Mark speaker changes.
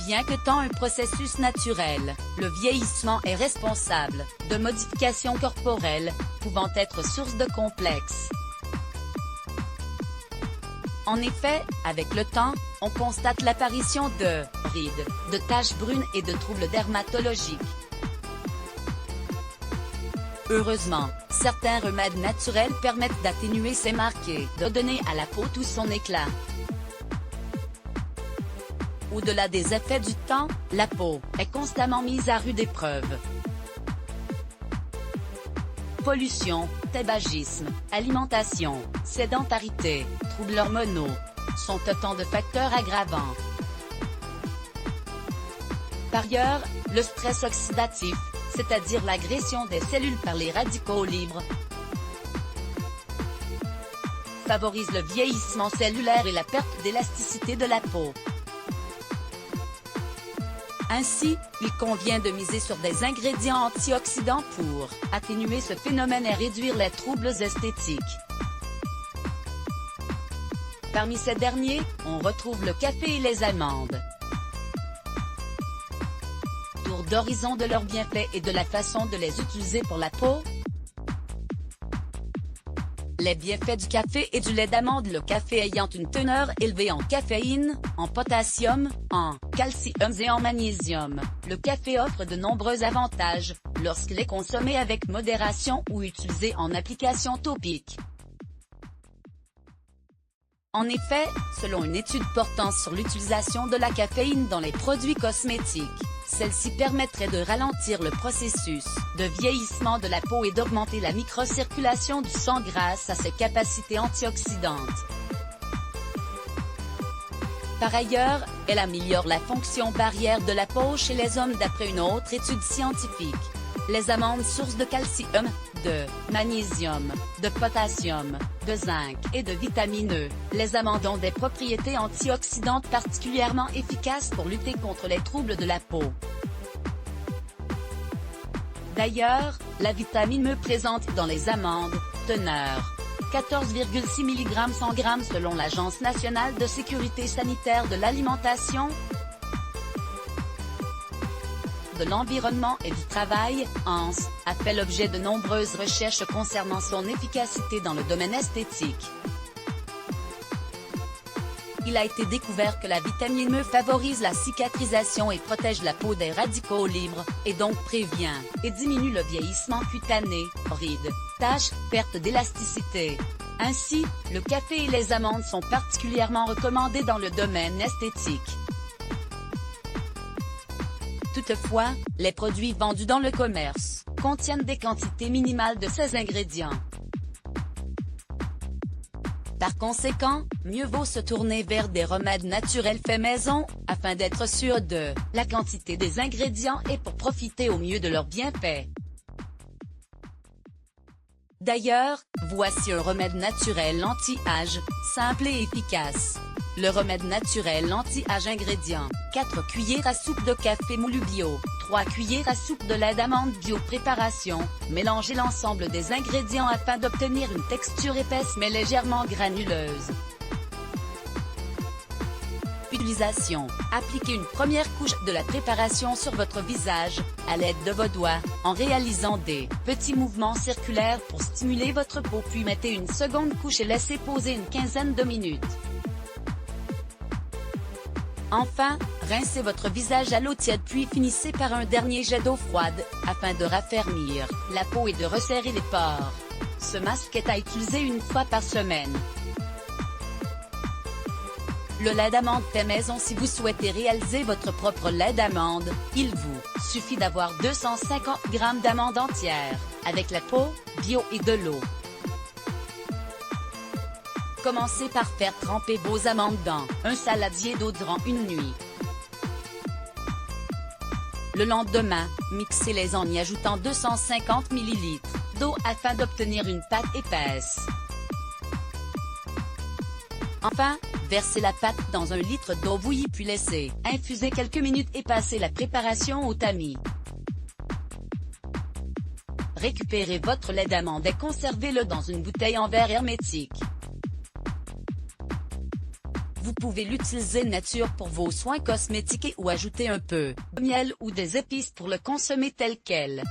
Speaker 1: Bien que tant un processus naturel, le vieillissement est responsable de modifications corporelles, pouvant être source de complexes. En effet, avec le temps, on constate l'apparition de rides, de taches brunes et de troubles dermatologiques. Heureusement, certains remèdes naturels permettent d'atténuer ces marques et de donner à la peau tout son éclat. Au-delà des effets du temps, la peau est constamment mise à rude épreuve. Pollution, tabagisme, alimentation, sédentarité, troubles hormonaux sont autant de facteurs aggravants. Par ailleurs, le stress oxydatif, c'est-à-dire l'agression des cellules par les radicaux libres, favorise le vieillissement cellulaire et la perte d'élasticité de la peau. Ainsi, il convient de miser sur des ingrédients antioxydants pour atténuer ce phénomène et réduire les troubles esthétiques. Parmi ces derniers, on retrouve le café et les amandes. Tour d'horizon de leurs bienfaits et de la façon de les utiliser pour la peau. Les bienfaits du café et du lait d'amande. Le café ayant une teneur élevée en caféine, en potassium, en calcium et en magnésium, le café offre de nombreux avantages, lorsqu'il est consommé avec modération ou utilisé en application topique. En effet, selon une étude portant sur l'utilisation de la caféine dans les produits cosmétiques, celle-ci permettrait de ralentir le processus de vieillissement de la peau et d'augmenter la microcirculation du sang grâce à ses capacités antioxydantes. Par ailleurs, elle améliore la fonction barrière de la peau chez les hommes d'après une autre étude scientifique. Les amandes sources de calcium, de magnésium, de potassium, de zinc et de vitamine E. Les amandes ont des propriétés antioxydantes particulièrement efficaces pour lutter contre les troubles de la peau. D'ailleurs, la vitamine E présente dans les amandes, teneur 14,6 mg 100 g selon l'Agence nationale de sécurité sanitaire de l'alimentation, de l'environnement et du travail, ANS, a fait l'objet de nombreuses recherches concernant son efficacité dans le domaine esthétique. Il a été découvert que la vitamine E favorise la cicatrisation et protège la peau des radicaux libres, et donc prévient et diminue le vieillissement cutané, rides, taches, perte d'élasticité. Ainsi, le café et les amandes sont particulièrement recommandés dans le domaine esthétique. Toutefois, les produits vendus dans le commerce contiennent des quantités minimales de ces ingrédients. Par conséquent, mieux vaut se tourner vers des remèdes naturels faits maison, afin d'être sûr de la quantité des ingrédients et pour profiter au mieux de leurs bienfaits. D'ailleurs, voici un remède naturel anti-âge, simple et efficace. Le remède naturel anti-âge. Ingrédients: 4 cuillères à soupe de café moulu bio, 3 cuillères à soupe de lait d'amande bio. Préparation: mélangez l'ensemble des ingrédients afin d'obtenir une texture épaisse mais légèrement granuleuse. Utilisation: appliquez une première couche de la préparation sur votre visage, à l'aide de vos doigts, en réalisant des petits mouvements circulaires pour stimuler votre peau, puis mettez une seconde couche et laissez poser une quinzaine de minutes. Enfin, rincez votre visage à l'eau tiède puis finissez par un dernier jet d'eau froide, afin de raffermir la peau et de resserrer les pores. Ce masque est à utiliser une fois par semaine. Le lait d'amande fait maison. Si vous souhaitez réaliser votre propre lait d'amande, il vous suffit d'avoir 250 g d'amandes entières, avec la peau, bio et de l'eau. Commencez par faire tremper vos amandes dans un saladier d'eau durant une nuit. Le lendemain, mixez-les en y ajoutant 250 ml d'eau afin d'obtenir une pâte épaisse. Enfin, versez la pâte dans 1 litre d'eau bouillie puis laissez infuser quelques minutes et passez la préparation au tamis. Récupérez votre lait d'amande et conservez-le dans une bouteille en verre hermétique. Vous pouvez l'utiliser nature pour vos soins cosmétiques ou ajouter un peu de miel ou des épices pour le consommer tel quel.